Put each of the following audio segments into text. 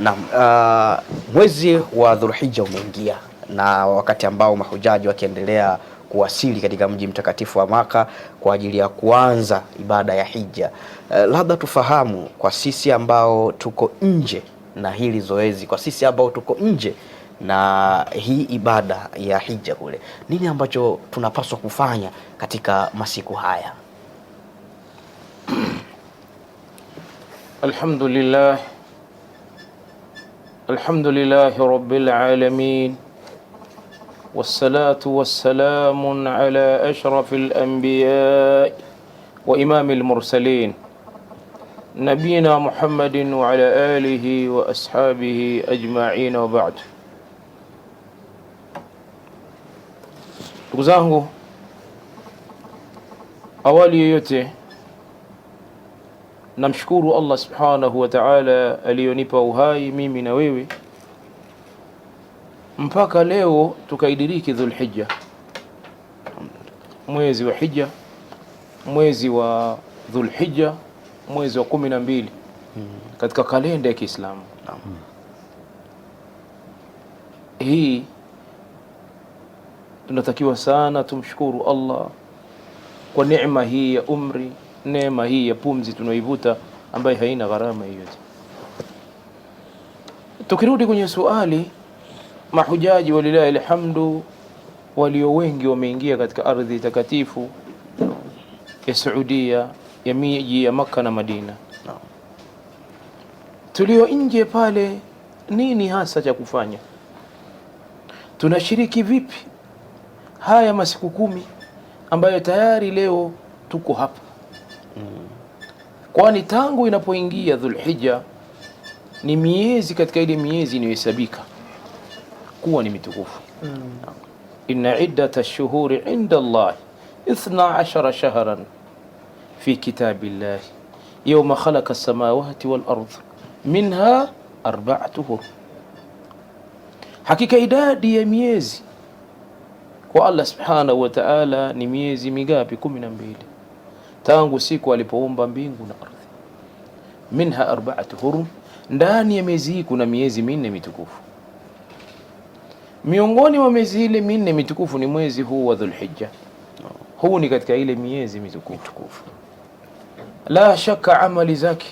Na mwezi wa Dhulhijja umeingia, na wakati ambao mahujaji wakiendelea kuwasili katika mji mtakatifu wa Maka kwa ajili ya kuanza ibada ya hija. Labda tufahamu kwa sisi ambao tuko nje na hili zoezi, kwa sisi ambao tuko nje na hii ibada ya hija kule, nini ambacho tunapaswa kufanya katika masiku haya? Alhamdulillah rabbil alamin, wassalatu wassalamu ala ashrafil anbiya wa imamil mursalin, nabiyina Muhammadin wa ala alihi wa ashabihi ajma'in, wa ba'd. Ndugu zangu, awali yote namshukuru Allah subhanahu wa ta'ala aliyonipa uhai mimi na wewe mpaka leo tukaidiriki Dhulhijja, mwezi wa hija, mwezi wa Dhulhijja, mwezi wa 12 katika kalenda ya Kiislamu. Hii tunatakiwa sana tumshukuru Allah kwa neema hii ya umri, neema hii ya pumzi tunaoivuta ambayo haina gharama yoyote. Tukirudi kwenye swali, mahujaji walilahi alhamdu walio wengi wameingia katika ardhi takatifu ya Saudia, ya miji ya Makka na Madina. Tulio nje pale, nini hasa cha kufanya? Tunashiriki vipi haya masiku 10 ambayo tayari leo tuko hapa? Kwani tangu inapoingia Dhulhijja ni miezi katika ile miezi inayohesabika kuwa ni mitukufu. Inna iddata ash-shuhuri inda Allah 12 shahran fi kitabillah yawma khalaqa as-samawati wal ardh minha 4 hurum. Hakika idadi ya miezi kwa Allah subhanahu wa ta'ala ni miezi migapi? 12, tangu siku alipoumba mbingu na ardhi. Minha 4 hurum, ndani ya miezi hii kuna miezi 4 mitukufu. Miongoni mwa miezi ile 4 mitukufu ni mwezi huu wa Dhulhijja. Huu ni katika ile miezi mitukufu. La shaka amali zake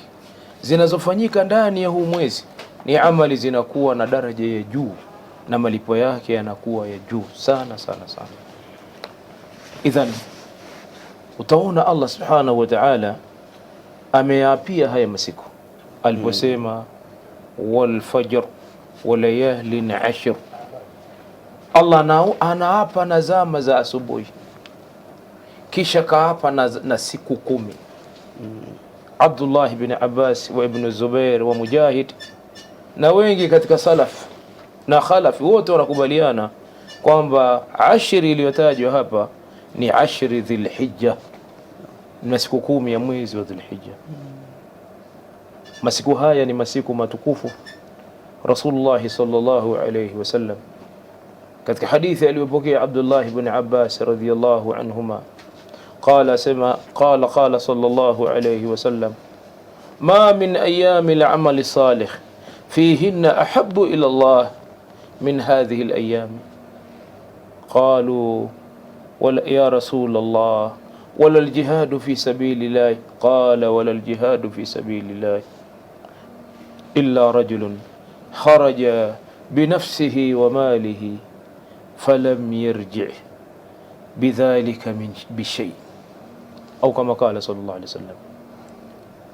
zinazofanyika ndani ya huu mwezi ni amali zinakuwa na daraja ya juu na malipo yake yanakuwa ya juu sana sana sana. Idhan utaona Allah subhanahu wa ta'ala ameapia haya masiku aliposema wal fajr wa layalin 'ashr. Allah anaapa na zama za asubuhi, kisha kaapa na siku 10. Abdullah ibn Abbas wa ibn Zubair wa Mujahid na wengi katika salaf na khalaf wote wanakubaliana kwamba 10 iliyotajwa hapa ni 10 Dhulhijja, masiku 10 ya mwezi wa Dhulhijja. Masiku haya ni masiku matukufu. Rasulullah sallallahu alayhi wasallam katika hadithi aliyopokea Abdullah ibn Abbas radhiyallahu anhuma qala sallallahu alayhi wasallam, ma min ayami al-amali salih fihinna ahabbu ila Allah min hadhihi al-ayyam. Qalu wala ya Rasul Allah wala al-jihad fi sabilillah. Qala wala al-jihad fi sabilillah illa rajulun kharaja binafsihi wa malihi falam yarji' bidhalika bishay, au kama qala sallallahu alayhi wasallam.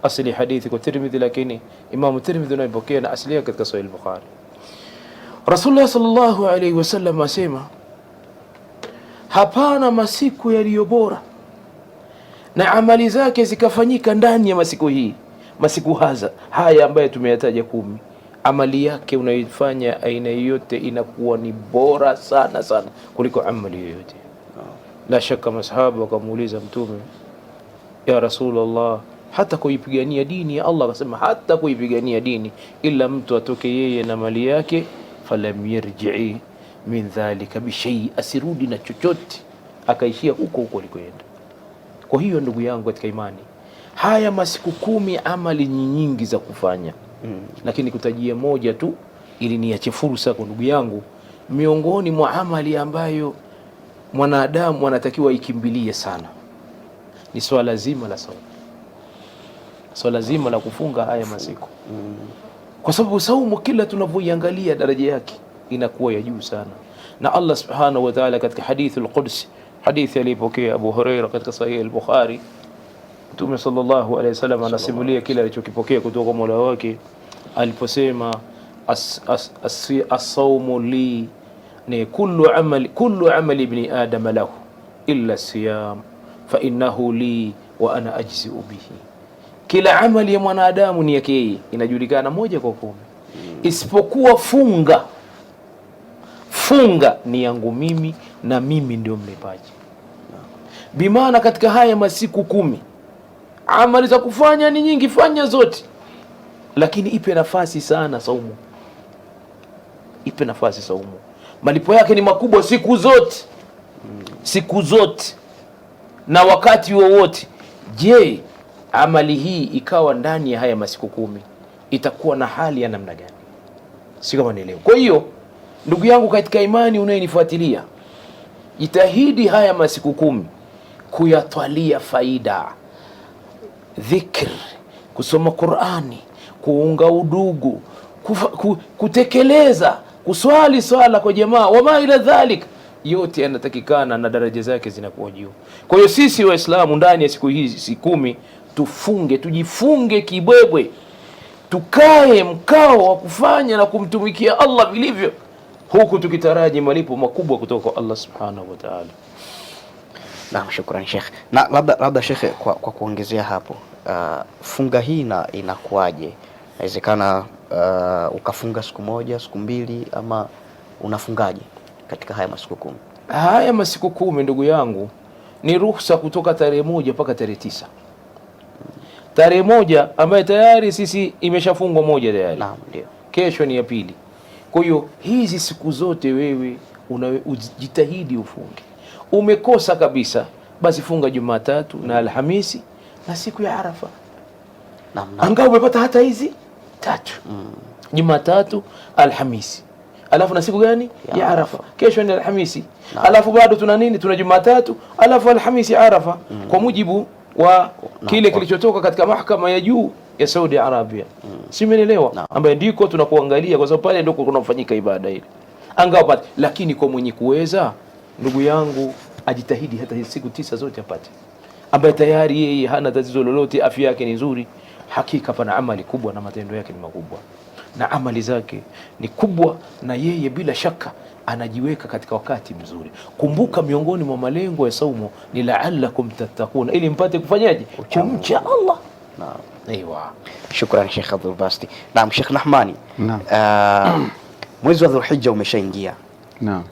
Asli hadithi kwa Tirmidhi, lakini Imam Tirmidhi anapokea na asli yake katika Sahih Bukhari. Rasulullah sallallahu alayhi wasallam asema, hapana masiku yaliyo bora na amali zake zikafanyika ndani ya masiku hii, masiku haya ambayo tumeyataja 10, amali yake unaifanya aina yote inakuwa ni bora sana sana kuliko amali yoyote. La shaka masahaba wakamuuliza Mtume, ya Rasulullah, hata kuipigania dini ya Allah? Akasema hata kuipigania dini, ila mtu atoke yeye na mali yake, falam yarji'i min dhalika bishay, asirudi na chochote, akaishia huko huko alikoenda. Kwa hiyo ndugu yangu katika imani, haya masiku 10 amali nyingi za kufanya, lakini kutajia moja tu ili niache fursa kwa ndugu yangu. Miongoni mwa amali ambayo mwanadamu anatakiwa ikimbilie sana ni swala zima la saumu, swala zima la kufunga haya masiku, kwa sababu saumu kila tunavyoiangalia daraja yake inakuwa ya juu sana. Na Allah subhanahu wa ta'ala katika hadithi al-Quds, hadithi alipokea Abu Huraira katika Sahih al-Bukhari, Mtume sallallahu alayhi wasallam anasimulia kile alichokipokea kutoka kwa Mola wake aliposema as-sawmu li ni kullu amali ibn adam lahu illa siyam fa innahu li wa ana ajzi'u bihi. Kila amali ya mwanadamu ni yake yeye, inajulikana moja kwa kumi, isipokuwa funga. Funga ni yangu mimi na mimi ndio mlipaji. Bimaana katika haya masiku 10 amali za kufanya ni nyingi, fanya zote, lakini ipe nafasi sana saumu. Ipe nafasi saumu, malipo yake ni makubwa siku zote, siku zote na wakati wowote. Je, amali hii ikawa ndani ya haya masiku 10 itakuwa na hali ya namna gani? Si kama nielewa. Kwa hiyo ndugu yangu katika imani unayenifuatilia, jitahidi haya masiku 10 kuyatwalia faida, dhikr, kusoma Qur'ani, kuunga udugu, kutekeleza, kuswali swala kwa jamaa, wama ila dhalik, yote yanatakikana na daraja zake zinakuwa juu. Kwa hiyo sisi Waislamu ndani ya siku hizi 10 tufunge, tujifunge kibwebwe, tukae mkao wa kufanya na kumtumikia Allah vilivyo, huku tukitaraji malipo makubwa kutoka kwa Allah subhanahu wa ta'ala. Naam, shukrani Sheikh. Na labda Sheikh, kwa kuongezea hapo, funga hii inakuaje? Inawezekana ukafunga siku moja, siku mbili, ama unafungaje katika haya masiku 10? Haya masiku 10 ndugu yangu ni ruhusa kutoka tarehe 1 mpaka tarehe 9. Tarehe 1 ambayo tayari sisi imeshafungwa moja tayari. Naam, ndio. Kesho ni ya pili. Kwa hiyo hizi siku zote wewe ujitahidi ufunge. Umekosa kabisa, basi funga Jumatatu na Alhamisi na siku ya Arafa. Naam. Angalau umepata hata hizi 3. Jumatatu, Alhamisi. Alafu na siku gani? Ya Arafa. Kesho ni Alhamisi. Alafu bado tuna nini? Tuna Jumatatu, alafu Alhamisi Arafa. Kwa mujibu wa kile kilichotoka katika mahakama ya juu ya Saudi Arabia. Si umeelewa? Ambaye ndiko tunakuangalia, kwa sababu pale ndiko kunafanyika ibada ile. Angalau lakini kwa mwenye kuweza, ndugu yangu, ajitahidi hata siku 9 zote apate. Ambaye tayari yeye hana tatizo lolote, afya yake ni nzuri, hakika pana amali kubwa na matendo yake ni makubwa na amali zake ni kubwa, na yeye bila shaka anajiweka katika wakati mzuri. Kumbuka, miongoni mwa malengo ya saumu ni la'allakum tattaquna, ili mpate kufanyaje? Kumcha Allah. Naam. Aiwa. Shukrani Sheikh Abdul Basti. Naam, Sheikh Nahmani. Naam. Mwezi wa Dhulhijja umeshaingia. Naam.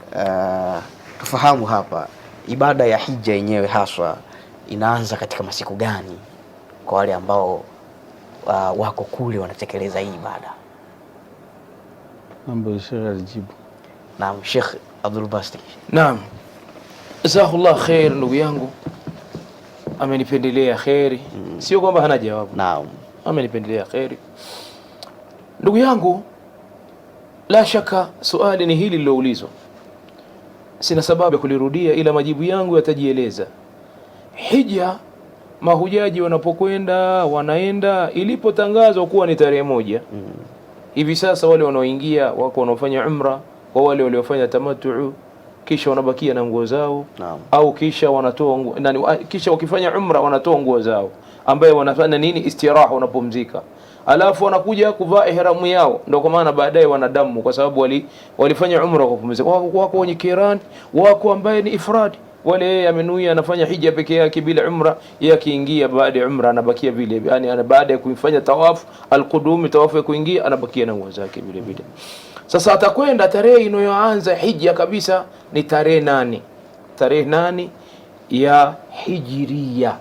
Tufahamu hapa ibada ya hija yenyewe haswa inaanza katika masiku gani kwa wale ambao wako kule wanatekeleza hii ibada? Mambo Sheikh alijibu. Naam, Sheikh Abdul Basti. Naam. Jazakallah khair ndugu yangu. Amenipendelea khairi. Sio kwamba hana jawabu. Naam. Amenipendelea khairi. Ndugu yangu, la shaka swali ni hili liloulizwa. Sina sababu ya kulirudia, ila majibu yangu yatajieleza. Hija, mahujaji wanapokwenda wanaenda ilipotangazwa kuwa ni tarehe 1. Hivi sasa wale wanaoingia wako wanaofanya umra, kwa wale waliofanya tamattu kisha wanabakia na nguo zao. Naam. Au kisha wanatoa kisha wakifanya umra wanatoa nguo zao, ambaye wanafanya nini? Istiraha, wanapumzika. Alafu wanakuja kuvaa ihramu yao, ndio kwa maana baadaye wanadamu, kwa sababu walifanya umra kwa kupumzika. Wako wenye kiran, wako ambaye ni ifrad, wale yeye amenuia anafanya hija peke yake bila umra, yeye akiingia baada ya umra anabakia vile, yani baada ya kufanya tawafu alqudum, tawafu ya kuingia, anabakia na nguo zake vile vile. Sasa atakwenda tarehe inayoanza hija kabisa ni tarehe 8. Tarehe 8 ya Hijiria.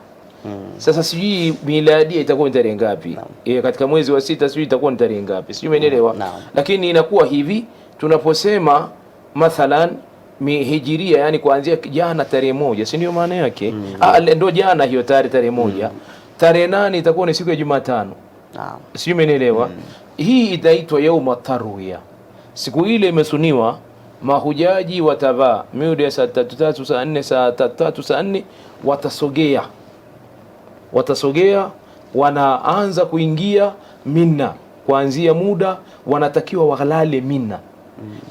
Sasa sijui miladia itakuwa ni tarehe ngapi? Katika mwezi wa 6 sijui itakuwa ni tarehe ngapi? Sijui umeelewa? Lakini inakuwa hivi, tunaposema mathalan Hijiria, yani kuanzia jana tarehe 1, si ndio maana yake? Ndio jana hiyo tarehe 1. Tarehe 8 itakuwa ni siku ya Jumatano. Sijui umeelewa? hii inaitwa yauma tarwiya. Siku ile imesuniwa mahujaji watavaa miudi ya saa 3 saa 4 saa 3 saa 4 watasogea, wanaanza kuingia Mina. Kuanzia muda wanatakiwa walale Mina.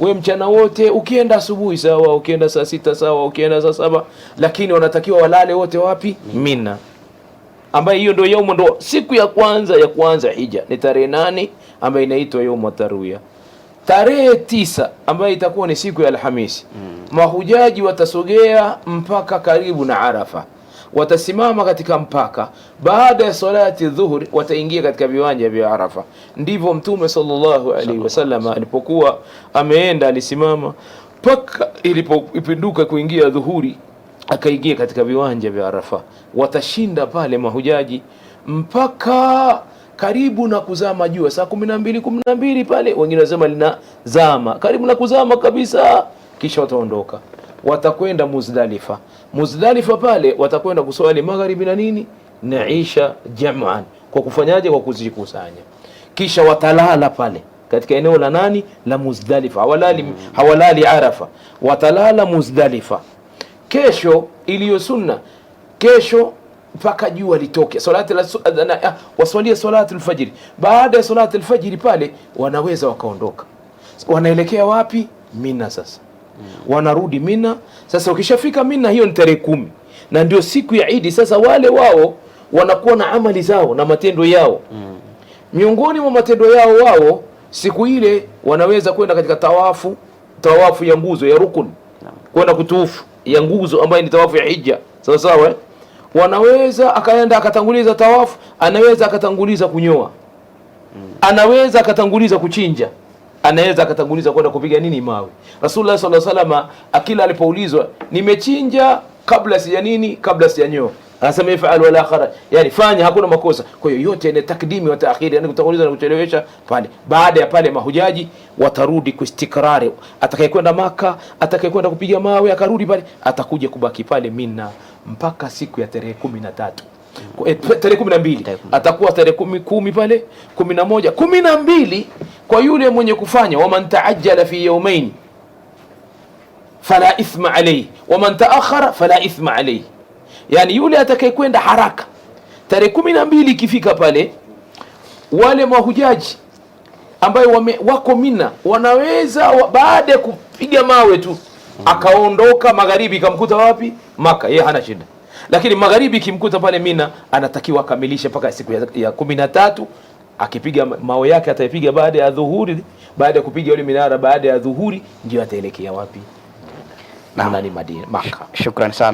We mchana wote, ukienda asubuhi sawa, ukienda saa 6 sawa, ukienda saa 7, lakini wanatakiwa walale wote wapi? Mina, ambayo hiyo ndio yaumu, ndio siku ya kwanza hija, ni tarehe 8 ambayo inaitwa yaumu tarwiya. Tarehe 9 ambayo itakuwa ni siku ya Alhamisi, mahujaji watasogea mpaka karibu na Arafa, watasimama katika mpaka. Baada ya salati dhuhuri wataingia katika viwanja vya Arafa. Ndivyo Mtume sallallahu alaihi wasallam alipokuwa ameenda, alisimama mpaka ilipopinduka kuingia dhuhuri, akaingia katika viwanja vya Arafa. Watashinda pale mahujaji mpaka karibu na kuzama jua, saa 12 pale, wengine wanasema linazama karibu na kuzama kabisa, kisha wataondoka, watakwenda Muzdalifa. Muzdalifa pale watakwenda kuswali magharibi na nini na isha jam'an. Kwa kufanyaje? Kwa kuzikusanya, kisha watalala pale katika eneo la nani, la Muzdalifa. Hawalali Arafa, watalala Muzdalifa. Kesho iliyo sunna, kesho mpaka jua litoke, waswalia salati alfajiri. Baada ya salati alfajiri pale wanaweza wakaondoka, wanaelekea wapi? Mina. Sasa wanarudi Mina. Sasa ukishafika Mina, hiyo ni tarehe 10 na ndio siku ya Idi. Sasa wale wao wanakuwa na amali zao na matendo yao. Miongoni mwa matendo yao wao siku ile wanaweza kwenda katika tawafu ya nguzo ya rukun, kwenda kutufu ya nguzo ambayo ni tawafu ya hija, sawa sawa. Wanaweza akaenda akatanguliza tawafu, anaweza akatanguliza kunyoa, anaweza akatanguliza kuchinja, anaweza akatanguliza kwenda kupiga nini, mawe. Rasulullah sallallahu alaihi wasallam akila alipoulizwa, nimechinja kabla kabla sijanyoa, anasema ifal wala khara, yani fanya, hakuna makosa. Kwa hiyo yote ni takdimi wa taakhiri, yani kutanguliza na kuchelewesha pale. Baada ya pale mahujaji watarudi kuistikrari. Atakayekwenda Maka, atakayekwenda kupiga mawe akarudi pale, atakuja kubaki pale Mina mpaka siku ya tarehe 13. Tarehe 12 atakuwa tarehe 10 pale, 11, 12 kwa yule mwenye kufanya waman taajjala fi yawmayn fala ithma alayhi waman taakhara fala ithma alayhi. Yani yule atakayekwenda haraka tarehe 12 ikifika pale, wale mahujaji ambayo wako Mina wanaweza baada ya kupiga mawe tu akaondoka magharibi, kamkuta wapi? Maka, yeye hana shida. Lakini magharibi kimkuta pale Mina, anatakiwa akamilishe mpaka siku ya 13. Akipiga mawe yake atapiga baada ya dhuhuri, baada ya kupiga ile minara baada ya dhuhuri, ndio ataelekea wapi? Na Madina, Maka. Shukrani sana.